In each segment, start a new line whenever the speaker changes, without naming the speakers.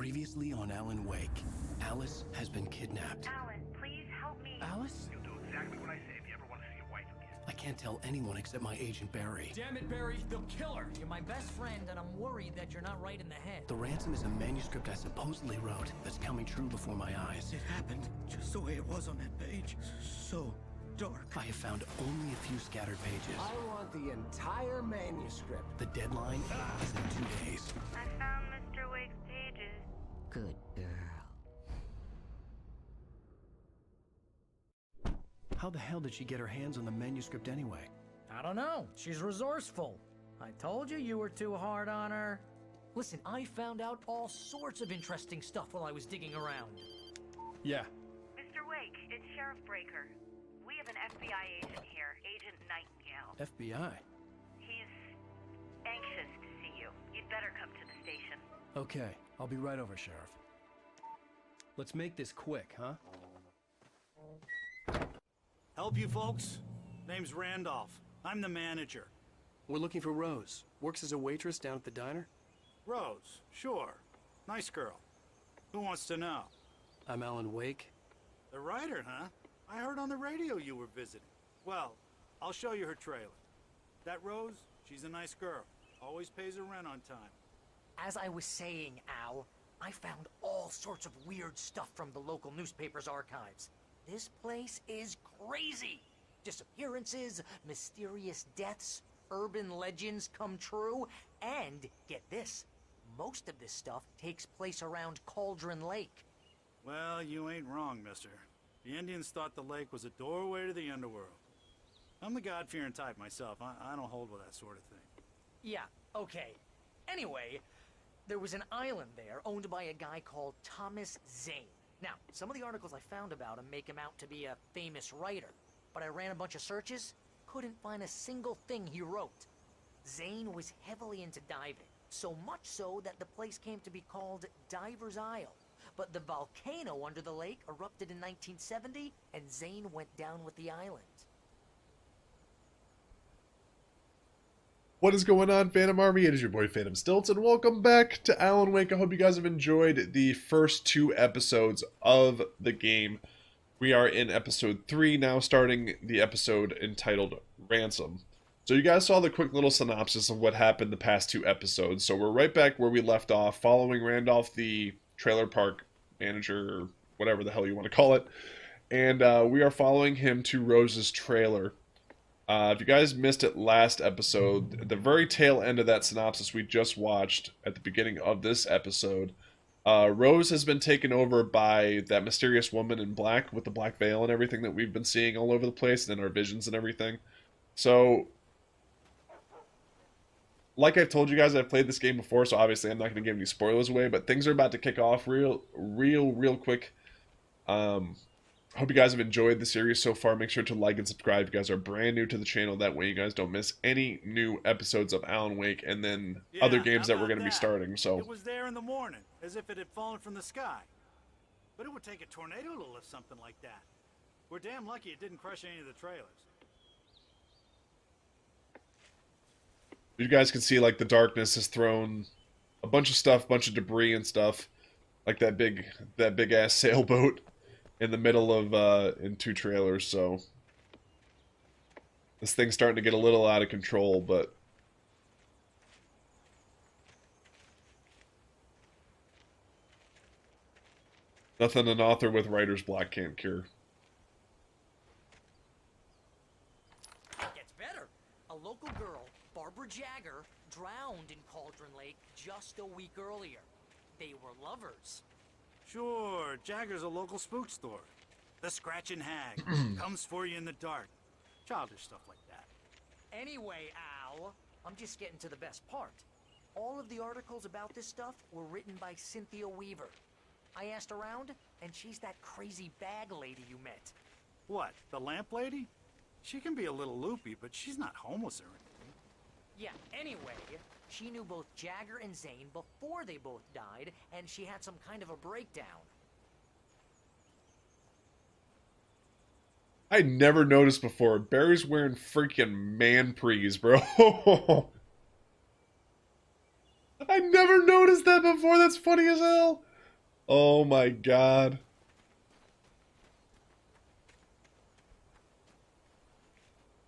Previously on Alan Wake, Alice has been kidnapped.
Alan, please help me.
Alice?
You'll do exactly what I say if you ever want to see your wife again.
I can't tell anyone except my agent Barry.
Damn it, Barry, they'll kill her. You're my best friend, and I'm worried that you're not right in the head.
The ransom is a manuscript I supposedly wrote that's coming true before my eyes.
It happened just the way it was on that page. So dark.
I have found only a few scattered pages.
I want the entire manuscript.
The deadline is in 2 days.
I found Mr. Wake's pages.
Good girl.
How the hell did she get her hands on the manuscript anyway?
I don't know. She's resourceful. I told you you were too hard on her. Listen, I found out all sorts of interesting stuff while I was digging around.
Yeah.
Mr. Wake, it's Sheriff Breaker. We have an FBI agent here, Agent Nightingale.
FBI?
He's anxious to see you. You'd better come to the station.
Okay, I'll be right over, Sheriff. Let's make this quick, huh?
Help you folks? Name's Randolph. I'm the manager.
We're looking for Rose. Works as a waitress down at the diner.
Rose, sure. Nice girl. Who wants to know?
I'm Alan Wake.
The writer, huh? I heard on the radio you were visiting. Well, I'll show you her trailer. That Rose, she's a nice girl. Always pays her rent on time.
As I was saying, Al, I found all sorts of weird stuff from the local newspaper's archives. This place is crazy. Disappearances, mysterious deaths, urban legends come true, and, get this, most of this stuff takes place around Cauldron Lake.
Well, you ain't wrong, mister. The Indians thought the lake was a doorway to the underworld. I'm the God-fearing type myself. I don't hold with that sort of thing.
Yeah, okay. Anyway, there was an island there owned by a guy called Thomas Zane. Now, some of the articles I found about him make him out to be a famous writer, but I ran a bunch of searches, couldn't find a single thing he wrote. Zane was heavily into diving, so much so that the place came to be called Diver's Isle. But the volcano under the lake erupted in 1970, and Zane went down with the island.
What is going on, Phantom Army? It is your boy Phantom Stilts, and welcome back to Alan Wake. I hope you guys have enjoyed the first 2 episodes of the game. We are in episode 3 now, starting the episode entitled Ransom. So you guys saw the quick little synopsis of what happened the past 2 episodes. So we're right back where we left off, following Randolph, the trailer park manager, or whatever the hell you want to call it. And we are following him to Rose's trailer. If you guys missed it last episode, at the very tail end of that synopsis we just watched at the beginning of this episode, Rose has been taken over by that mysterious woman in black with the black veil and everything that we've been seeing all over the place and in our visions and everything. So, like I've told you guys, I've played this game before, so obviously I'm not going to give any spoilers away, but things are about to kick off real quick. Hope you guys have enjoyed the series so far. Make sure to like and subscribe if you guys are brand new to the channel. That way you guys don't miss any new episodes of Alan Wake and then other games that we're going to be starting. So
it was there in the morning, as if it had fallen from the sky. But it would take a tornado to lift something like that. We're damn lucky it didn't crush any of the trailers.
you guys can see, like, the darkness has thrown a bunch of stuff, bunch of debris and stuff, like that big ass sailboat in the middle of in 2 trailers. So this thing's starting to get a little out of control, but nothing an author with writer's block can't cure.
It gets better. A local girl, Barbara Jagger, drowned in Cauldron Lake just a week earlier. They were lovers.
Sure, Jagger's a local spook store. The Scratching Hag comes for you in the dark. Childish stuff like that.
Anyway, Al, I'm just getting to the best part. All of the articles about this stuff were written by Cynthia Weaver. I asked around, and she's that crazy bag lady you met.
What, the lamp lady? She can be a little loopy, but she's not homeless or anything.
Yeah, anyway, she knew both Jagger and Zane before they both died, and she had some kind of a breakdown.
I never noticed before. Barry's wearing freaking man-prees, bro. I never noticed that before. That's funny as hell. Oh my god.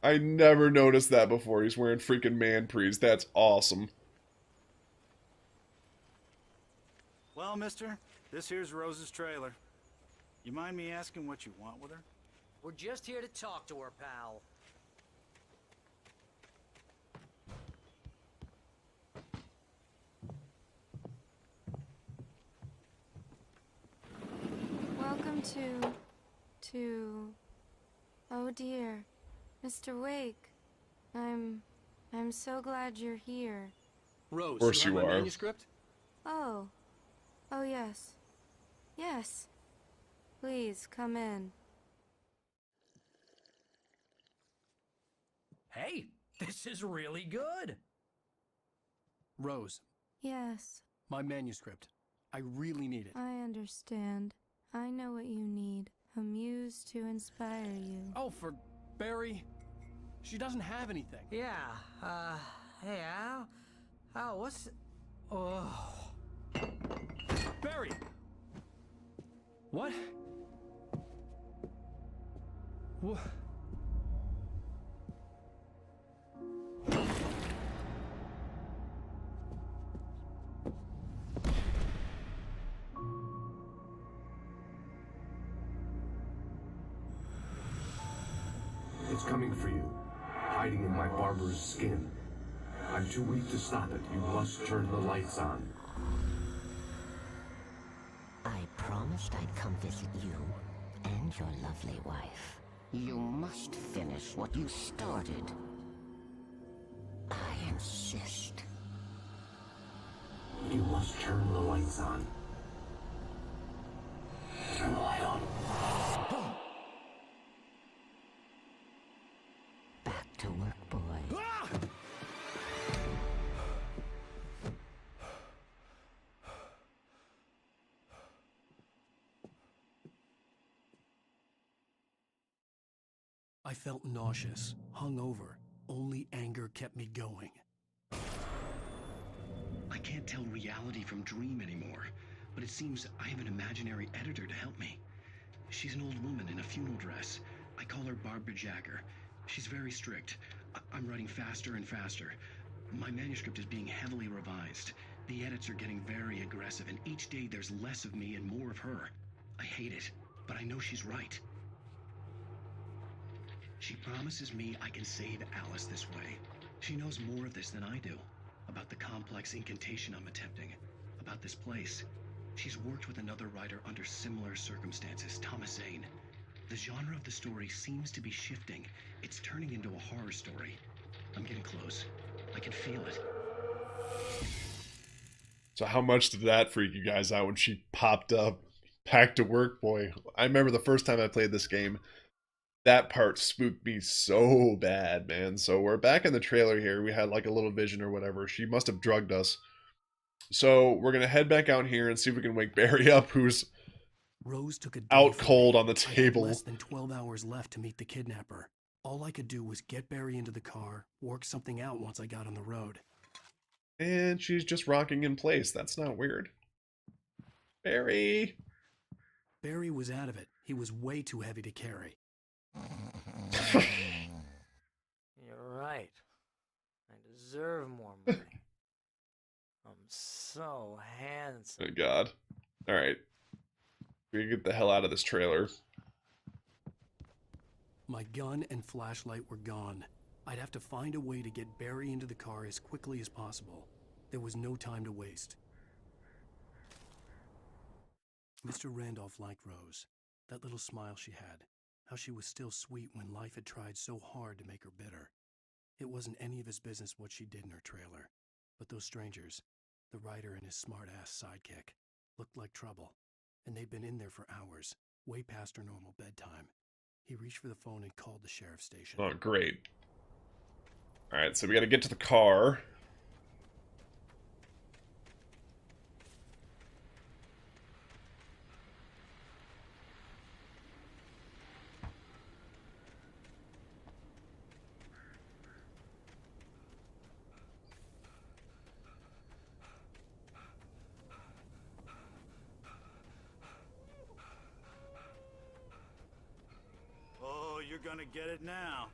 I never noticed that before. He's wearing freaking man-prees. That's awesome.
Well, mister, this here's Rose's trailer. You mind me asking what you want with her?
We're just here to talk to her, pal.
Welcome to... Oh dear, Mr. Wake. I'm so glad you're here.
Rose,
Of course
you have
you
my
are.
manuscript?
Oh. Oh yes. Yes. Please, come in.
Hey, this is really good. Rose,
Yes,
my manuscript. I really need it.
I understand. I know what you need. A muse to inspire you.
Oh, for Barry? She doesn't have anything.
Yeah, hey, Al, what's... Oh...
Barry! What? What?
It's coming for you, hiding in my barber's skin. I'm too weak to stop it. You must turn the lights on.
I promised I'd come visit you and your lovely wife. You must finish what you started. I insist.
You must turn the lights on. Turn the light on.
Back to work, boy.
I felt nauseous, hungover. Only anger kept me going.
I can't tell reality from dream anymore, but it seems I have an imaginary editor to help me. She's an old woman in a funeral dress. I call her Barbara Jagger. She's very strict. I'm writing faster and faster. My manuscript is being heavily revised. The edits are getting very aggressive, and each day there's less of me and more of her. I hate it, but I know she's right. She promises me I can save Alice this way. She knows more of this than I do. About the complex incantation I'm attempting. About this place. She's worked with another writer under similar circumstances, Thomas Zane. The genre of the story seems to be shifting. It's turning into a horror story. I'm getting close. I can feel it.
So how much did that freak you guys out when she popped up? Back to work, boy. I remember the first time I played this game. That part spooked me so bad, man. So we're back in the trailer here. We had like a little vision or whatever. She must have drugged us. So we're going to head back out here and see if we can wake Barry up, who's
Rose took a day
out
from
cold
me.
on the
I had
table.
less than 12 hours left to meet the kidnapper. All I could do was get Barry into the car, work something out once I got on the road.
And she's just rocking in place. That's not weird. Barry!
Barry was out of it. He was way too heavy to carry.
You're right. I deserve more money. I'm so handsome.
Oh god. Alright. We can get the hell out of this trailer.
My gun and flashlight were gone. I'd have to find a way to get Barry into the car as quickly as possible. There was no time to waste. Mr. Randolph liked Rose. That little smile she had. How she was still sweet when life had tried so hard to make her bitter. It wasn't any of his business what she did in her trailer. But those strangers, the writer and his smart-ass sidekick, looked like trouble. And they'd been in there for hours, way past her normal bedtime. He reached for the phone and called the sheriff's station.
Oh, great. Alright, so we gotta get to the car.
you're gonna get it now.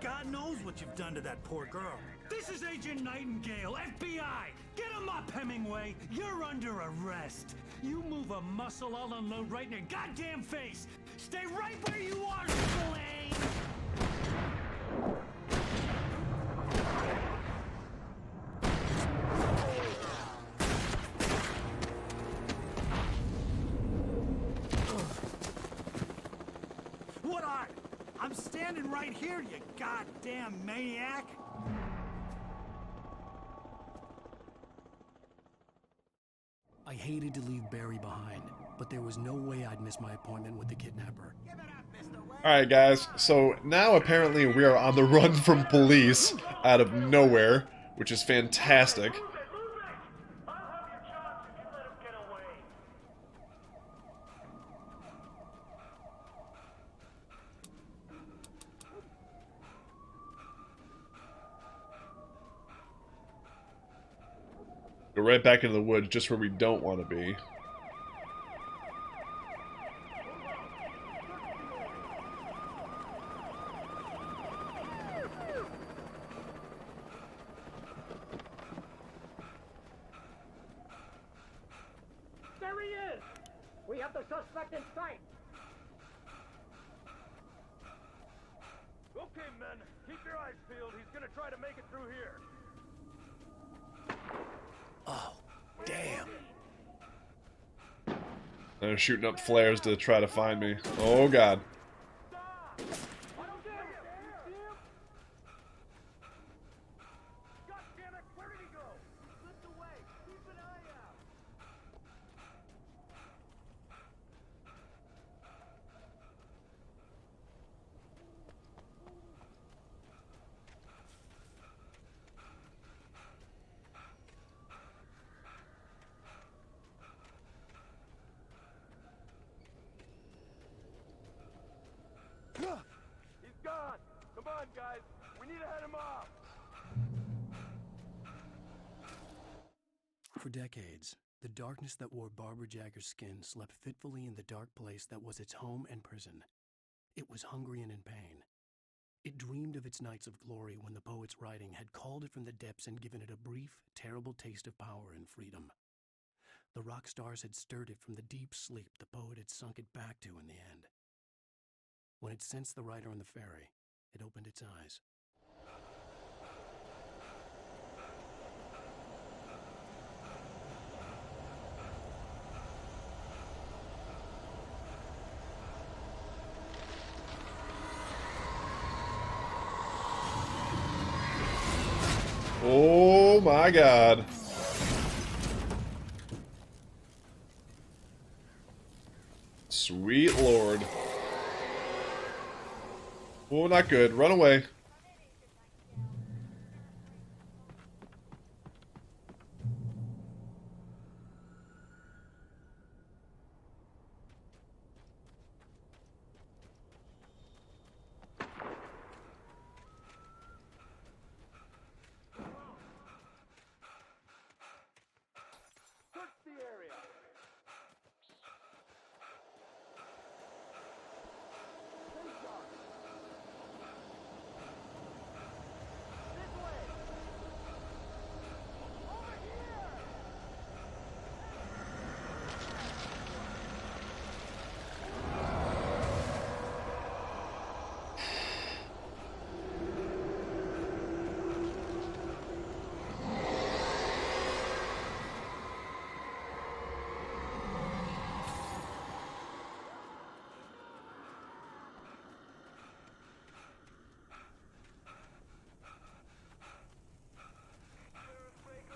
God knows what you've done to that poor girl.
This is Agent Nightingale, FBI! Get him up, Hemingway! You're under arrest! You move a muscle, I'll unload right in your goddamn face! Stay right where you are, Slane!
What are? I'm standing right here, you goddamn maniac!
I hated to leave Barry behind, but there was no way I'd miss my appointment with the kidnapper.
Alright guys, so now apparently we are on the run from police out of nowhere, which is fantastic. Go right back into the woods, just where we don't want to be.
There he is! We have the suspect in sight!
Okay, men, keep your eyes peeled. He's gonna try to make it through here.
Oh, damn.
They're shooting up flares to try to find me. Oh god.
He's gone. Come on, guys. We need to head him off.
For decades, the darkness that wore Barbara Jagger's skin slept fitfully in the dark place that was its home and prison. It was hungry and in pain. It dreamed of its nights of glory when the poet's writing had called it from the depths and given it a brief, terrible taste of power and freedom. The rock stars had stirred it from the deep sleep the poet had sunk it back to in the end. When it sensed the writer on the ferry, it opened its eyes.
Oh my god. Sweet lord. Oh, not good. Run away.
Search the area.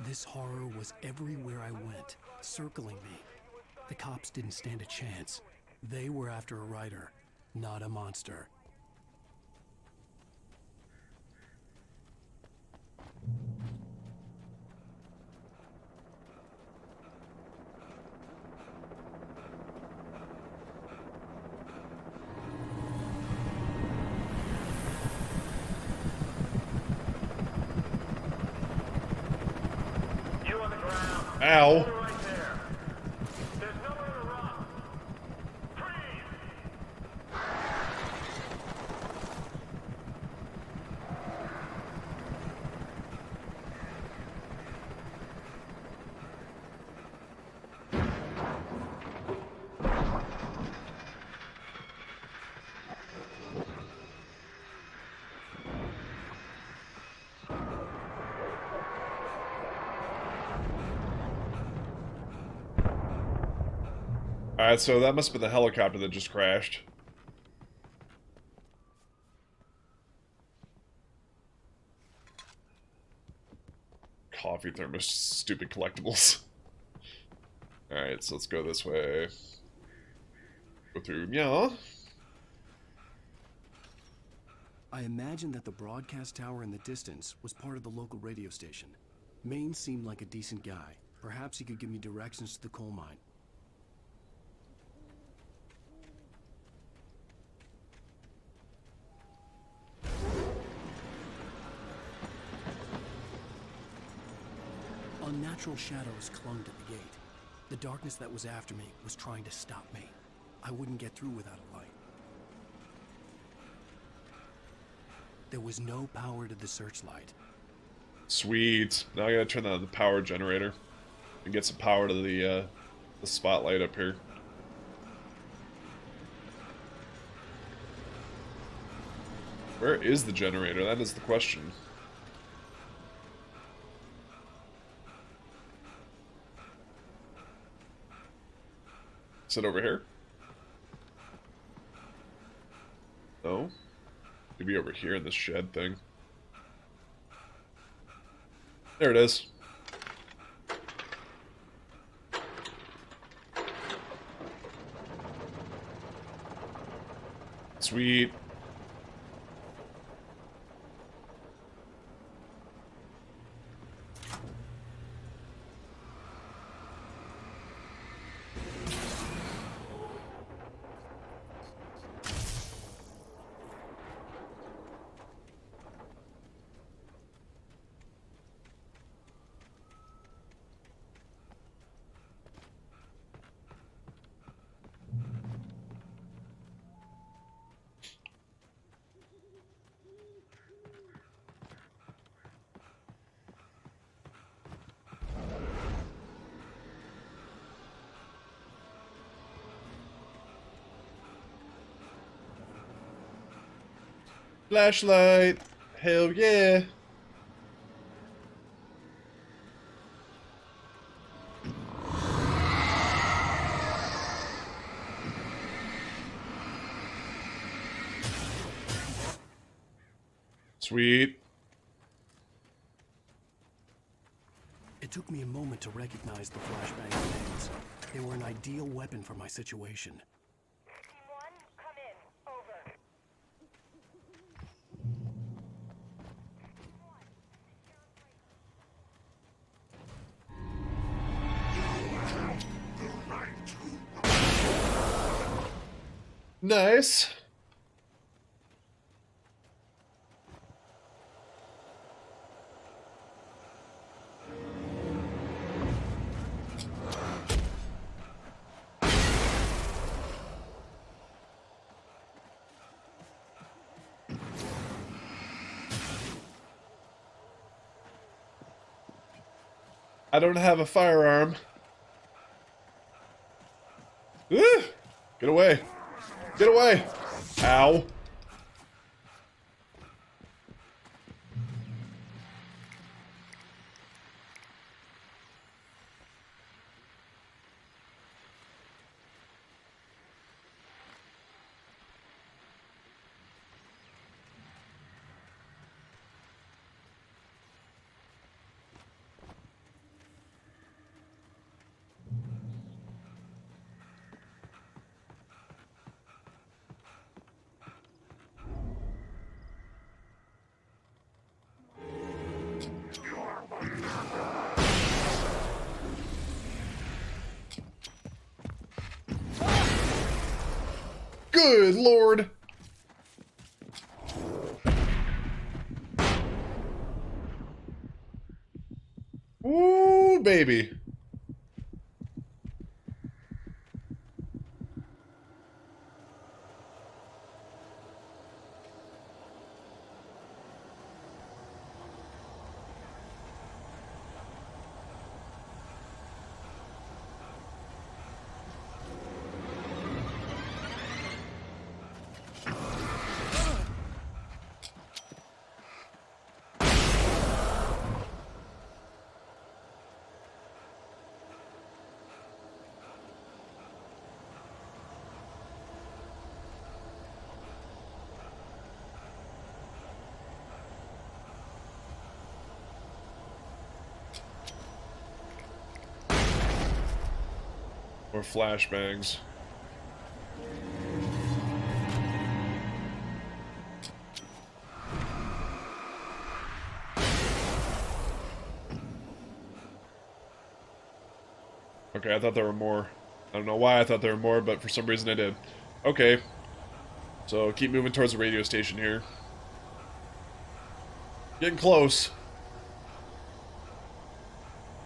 This horror was everywhere I went, circling me. The cops didn't stand a chance. They were after a writer, not a monster.
Ow.
Right there. There's nowhere to run. Freeze!
Alright, so that must have been the helicopter that just crashed. Coffee thermos, stupid collectibles. Alright, so let's go this way. Go through, yeah.
I imagined that the broadcast tower in the distance was part of the local radio station. Maine seemed like a decent guy. Perhaps he could give me directions to the coal mine. Unnatural shadows clung to the gate. The darkness that was after me was trying to stop me. I wouldn't get through without a light. There was no power to the searchlight.
Sweet. Now I gotta turn on the power generator and get some power to the spotlight up here. Where is the generator? That is the question. Is it over here? No? Maybe over here in this shed thing. There it is. Sweet. Flashlight! Hell yeah! Sweet.
It took me a moment to recognize the flashbang grenades. They were an ideal weapon for my situation.
Team 1, come in. Over.
Nice. I don't have a firearm. Get away. Get away. Ow. Good Lord. Ooh, baby. Or flashbangs. Okay, I thought there were more. I don't know why I thought there were more, but for some reason I did. Okay. So keep moving towards the radio station here. Getting close.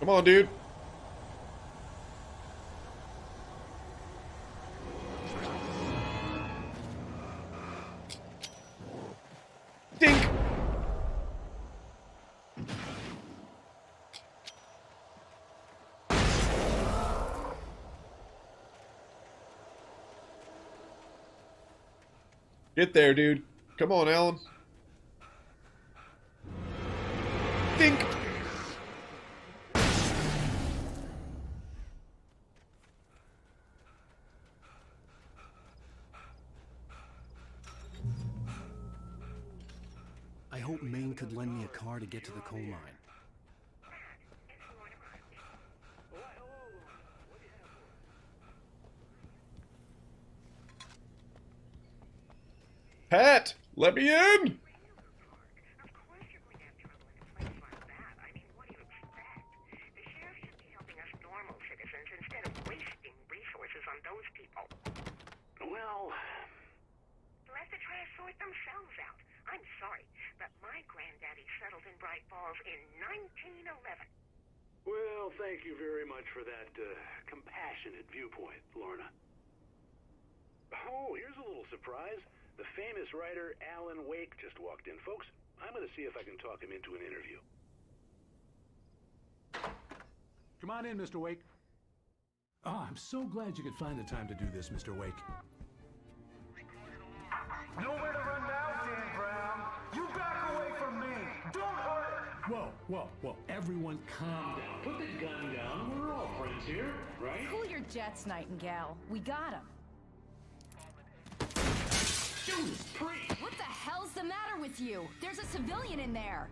Come on, dude. Dink! Get there, dude. Come on, Alan. Dink!
I hope Maine could lend me a car to get to the coal mine.
Pat, let me in!
Well, let the trash sort themselves out. I'm sorry, but my granddaddy settled in Bright Falls in 1911.
Well, thank you very much for that compassionate viewpoint, Lorna. Oh, here's a little surprise. The famous writer Alan Wake just walked in. Folks, I'm going to see if I can talk him into an interview.
Come on in, Mr. Wake. Oh, I'm so glad you could find the time to do this, Mr. Wake.
Nowhere to run now, Dan Brown. You back away from me. Don't hurt.
Whoa. Everyone calm down. Put the gun down. We're all friends here, right?
Cool your jets, Nightingale. We got him.
Judas Priest!
What the hell's the matter with you? There's a civilian in there.